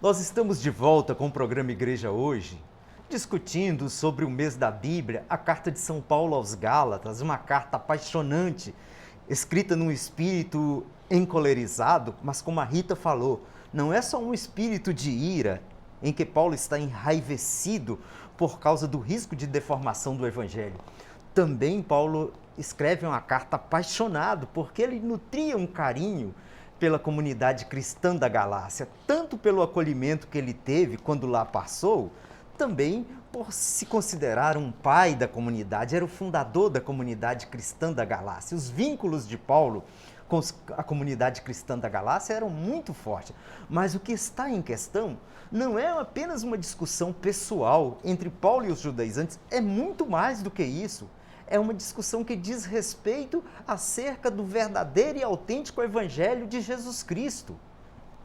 Nós estamos de volta com o programa Igreja Hoje, discutindo sobre o mês da Bíblia, a carta de São Paulo aos Gálatas, uma carta apaixonante, escrita num espírito encolerizado, mas como a Rita falou, não é só um espírito de ira, em que Paulo está enraivecido por causa do risco de deformação do Evangelho. Também Paulo escreve uma carta apaixonado, porque ele nutria um carinho pela comunidade cristã da Galácia, tanto pelo acolhimento que ele teve quando lá passou, também por se considerar um pai da comunidade, era o fundador da comunidade cristã da Galácia. Os vínculos de Paulo com a comunidade cristã da Galácia eram muito fortes, mas o que está em questão não é apenas uma discussão pessoal entre Paulo e os judaizantes, é muito mais do que isso. É uma discussão que diz respeito acerca do verdadeiro e autêntico Evangelho de Jesus Cristo.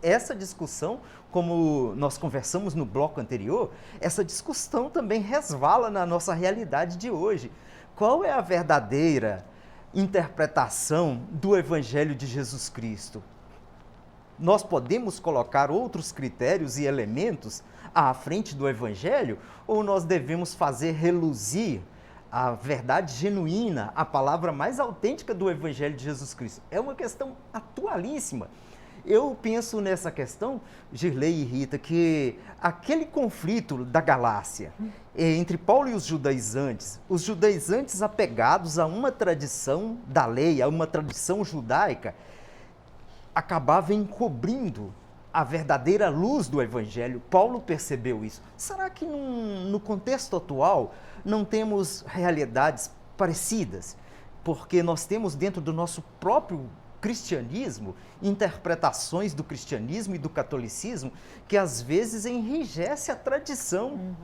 Essa discussão, como nós conversamos no bloco anterior, essa discussão também resvala na nossa realidade de hoje. Qual é a verdadeira interpretação do Evangelho de Jesus Cristo? Nós podemos colocar outros critérios e elementos à frente do Evangelho ou nós devemos fazer reluzir a verdade genuína, a palavra mais autêntica do Evangelho de Jesus Cristo? É uma questão atualíssima. Eu penso nessa questão, Girlei e Rita, que aquele conflito da Galácia entre Paulo e os judaizantes apegados a uma tradição da lei, a uma tradição judaica, acabava encobrindo a verdadeira luz do Evangelho. Paulo percebeu isso. Será que no contexto atual não temos realidades parecidas? Porque nós temos dentro do nosso próprio cristianismo interpretações do cristianismo e do catolicismo que às vezes enrijece a tradição,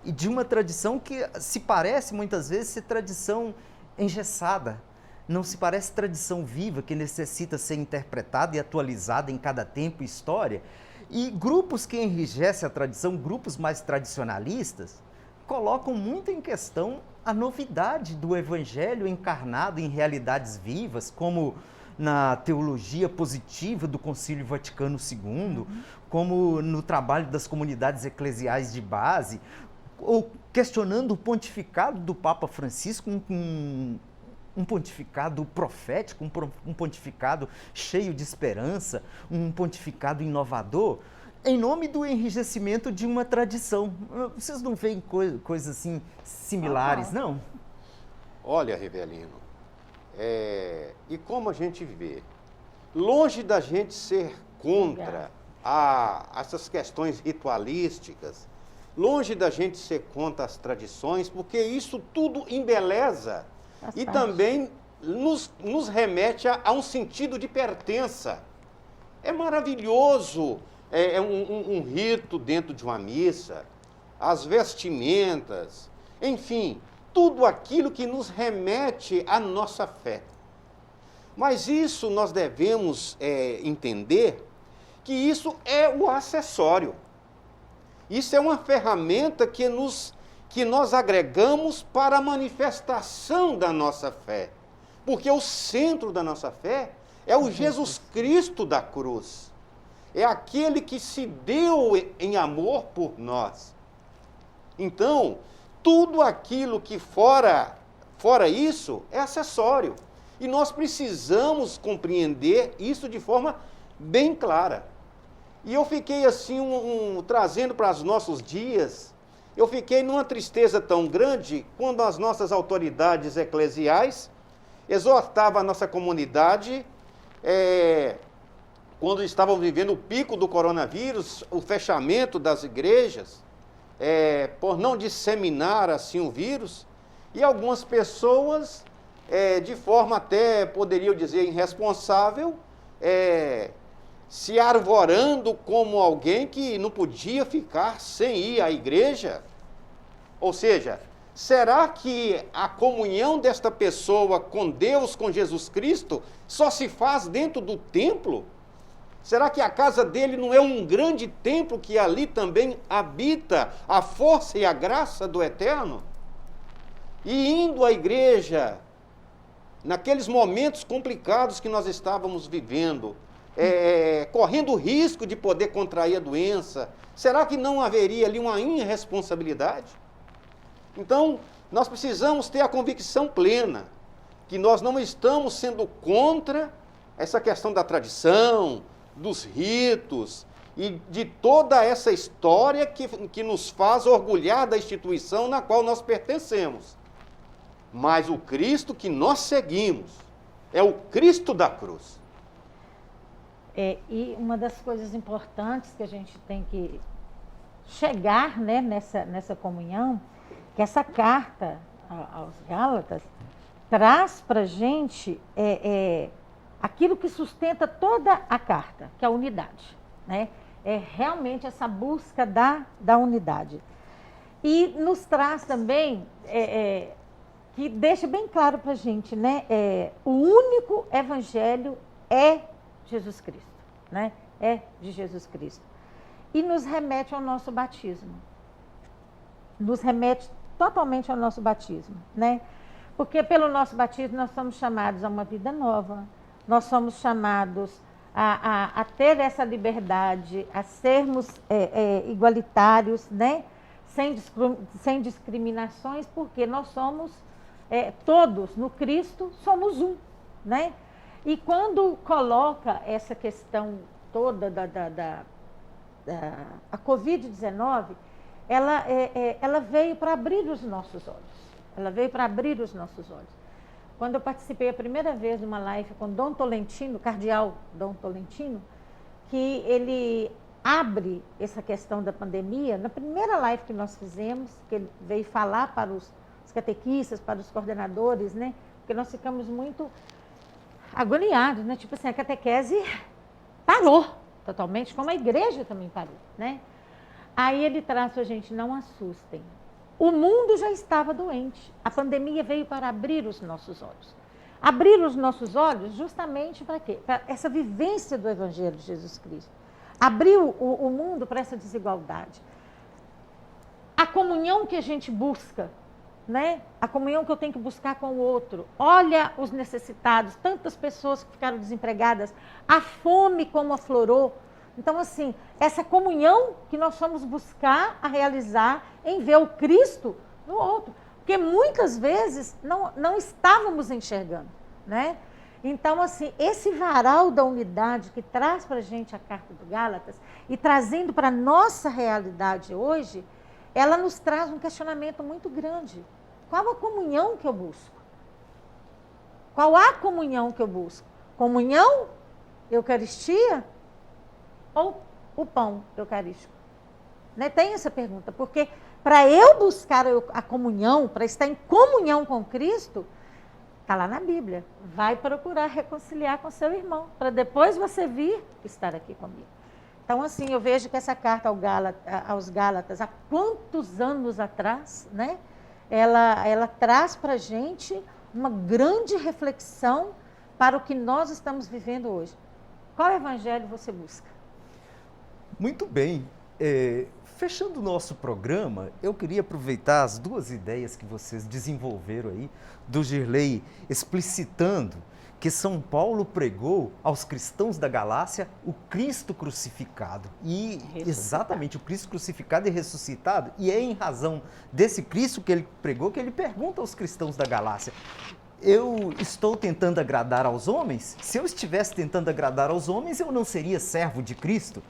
e de uma tradição que se parece muitas vezes ser tradição engessada. Não se parece tradição viva que necessita ser interpretada e atualizada em cada tempo e história. E grupos que enrijecem a tradição, grupos mais tradicionalistas, colocam muito em questão a novidade do Evangelho encarnado em realidades vivas, como na teologia positiva do Concílio Vaticano II, como no trabalho das comunidades eclesiais de base, ou questionando o pontificado do Papa Francisco, um pontificado profético, um pontificado cheio de esperança, um pontificado inovador, em nome do enrijecimento de uma tradição. Vocês não veem coisas assim similares, não? Olha, Rivelino, e como a gente vê, longe da gente ser contra essas questões ritualísticas, longe da gente ser contra as tradições, porque isso tudo embeleza e também nos remete a um sentido de pertença. É maravilhoso, um rito dentro de uma missa, as vestimentas, enfim, tudo aquilo que nos remete à nossa fé. Mas isso nós devemos entender que isso é o acessório. Isso é uma ferramenta que nós agregamos para a manifestação da nossa fé. Porque o centro da nossa fé é o Jesus Cristo da cruz. É aquele que se deu em amor por nós. Então, tudo aquilo que fora isso é acessório. E nós precisamos compreender isso de forma bem clara. E eu fiquei assim, trazendo para os nossos dias, eu fiquei numa tristeza tão grande quando as nossas autoridades eclesiais exortavam a nossa comunidade, quando estavam vivendo o pico do coronavírus, o fechamento das igrejas, por não disseminar assim o vírus, e algumas pessoas, de forma até, poderia eu dizer, irresponsável, se arvorando como alguém que não podia ficar sem ir à igreja. Ou seja, será que a comunhão desta pessoa com Deus, com Jesus Cristo, só se faz dentro do templo? Será que a casa dele não é um grande templo que ali também habita a força e a graça do Eterno? E indo à igreja, naqueles momentos complicados que nós estávamos vivendo, correndo o risco de poder contrair a doença? Será que não haveria ali uma irresponsabilidade? Então, nós precisamos ter a convicção plena que nós não estamos sendo contra essa questão da tradição, dos ritos e de toda essa história que nos faz orgulhar da instituição na qual nós pertencemos. Mas o Cristo que nós seguimos é o Cristo da cruz. E uma das coisas importantes que a gente tem que chegar, né, nessa comunhão, que essa carta aos Gálatas traz para a gente aquilo que sustenta toda a carta, que é a unidade, né? É realmente essa busca da unidade. E nos traz também, que deixa bem claro para a gente, né? O único evangelho é Jesus Cristo, né? É de Jesus Cristo. E nos remete ao nosso batismo. Nos remete totalmente ao nosso batismo, né? Porque pelo nosso batismo nós somos chamados a uma vida nova, nós somos chamados a ter essa liberdade, a sermos igualitários, né? Sem discriminações, porque nós somos todos, no Cristo, somos um, né? E quando coloca essa questão toda a Covid-19, ela veio para abrir os nossos olhos. Ela veio para abrir os nossos olhos. Quando eu participei a primeira vez de uma live com Dom Tolentino, cardeal Dom Tolentino, que ele abre essa questão da pandemia, na primeira live que nós fizemos, que ele veio falar para os catequistas, para os coordenadores, né? Porque nós ficamos muito agoniados, né? Tipo assim, a catequese parou totalmente, como a igreja também parou, né? Aí ele traz para a gente, não assustem. O mundo já estava doente. A pandemia veio para abrir os nossos olhos. Abrir os nossos olhos justamente para quê? Para essa vivência do Evangelho de Jesus Cristo. Abriu o mundo para essa desigualdade. A comunhão que a gente busca, né? A comunhão que eu tenho que buscar com o outro. Olha os necessitados, tantas pessoas que ficaram desempregadas, a fome como aflorou. Então, assim, essa comunhão que nós fomos buscar a realizar em ver o Cristo no outro. Porque muitas vezes não estávamos enxergando, né? Então, assim, esse varal da unidade que traz para a gente a Carta do Gálatas e trazendo para a nossa realidade hoje, ela nos traz um questionamento muito grande. Qual a comunhão que eu busco? Qual a comunhão que eu busco? Comunhão? Eucaristia? Ou o pão eucarístico? Né? Tem essa pergunta, porque para eu buscar a comunhão, para estar em comunhão com Cristo, está lá na Bíblia. Vai procurar reconciliar com seu irmão, para depois você vir estar aqui comigo. Então, assim, eu vejo que essa carta aos Gálatas, há quantos anos atrás, né? Ela traz para a gente uma grande reflexão para o que nós estamos vivendo hoje. Qual evangelho você busca? Muito bem. Fechando o nosso programa, eu queria aproveitar as duas ideias que vocês desenvolveram aí, do Girley explicitando que São Paulo pregou aos cristãos da Galácia o Cristo crucificado. E exatamente, o Cristo crucificado e ressuscitado. E é em razão desse Cristo que ele pregou que ele pergunta aos cristãos da Galácia: eu estou tentando agradar aos homens? Se eu estivesse tentando agradar aos homens, eu não seria servo de Cristo?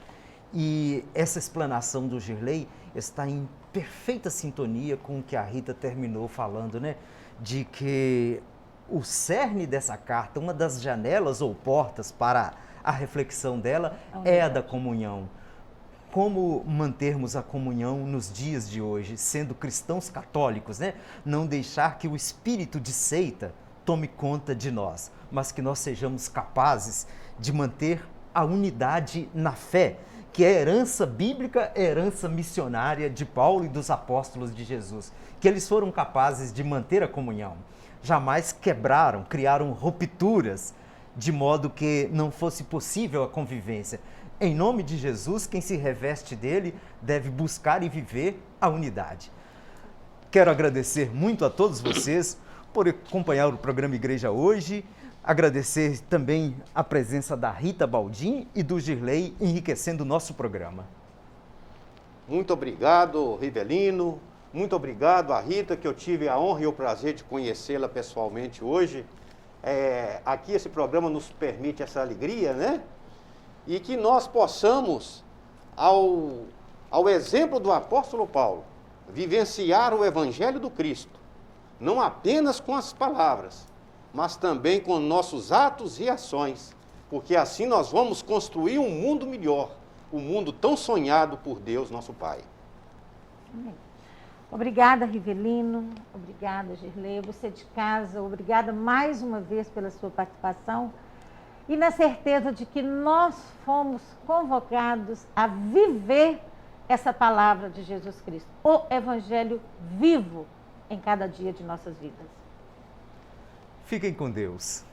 E essa explanação do Girley está em perfeita sintonia com o que a Rita terminou falando, né? De que o cerne dessa carta, uma das janelas ou portas para a reflexão dela é a da comunhão. Como mantermos a comunhão nos dias de hoje, sendo cristãos católicos, né? Não deixar que o espírito de seita tome conta de nós, mas que nós sejamos capazes de manter a unidade na fé, que é a herança bíblica, a herança missionária de Paulo e dos apóstolos de Jesus, que eles foram capazes de manter a comunhão. Jamais quebraram, criaram rupturas, de modo que não fosse possível a convivência. Em nome de Jesus, quem se reveste dele deve buscar e viver a unidade. Quero agradecer muito a todos vocês por acompanhar o programa Igreja Hoje. Agradecer também a presença da Rita Baldin e do Girley, enriquecendo o nosso programa. Muito obrigado, Rivelino. Muito obrigado a Rita, que eu tive a honra e o prazer de conhecê-la pessoalmente hoje. Aqui esse programa nos permite essa alegria, né? E que nós possamos, ao exemplo do apóstolo Paulo, vivenciar o Evangelho do Cristo, não apenas com as palavras, mas também com nossos atos e ações, porque assim nós vamos construir um mundo melhor, um mundo tão sonhado por Deus, nosso Pai. Obrigada, Rivelino. Obrigada, Girley. Você de casa, obrigada mais uma vez pela sua participação e na certeza de que nós fomos convocados a viver essa palavra de Jesus Cristo, o Evangelho vivo em cada dia de nossas vidas. Fiquem com Deus.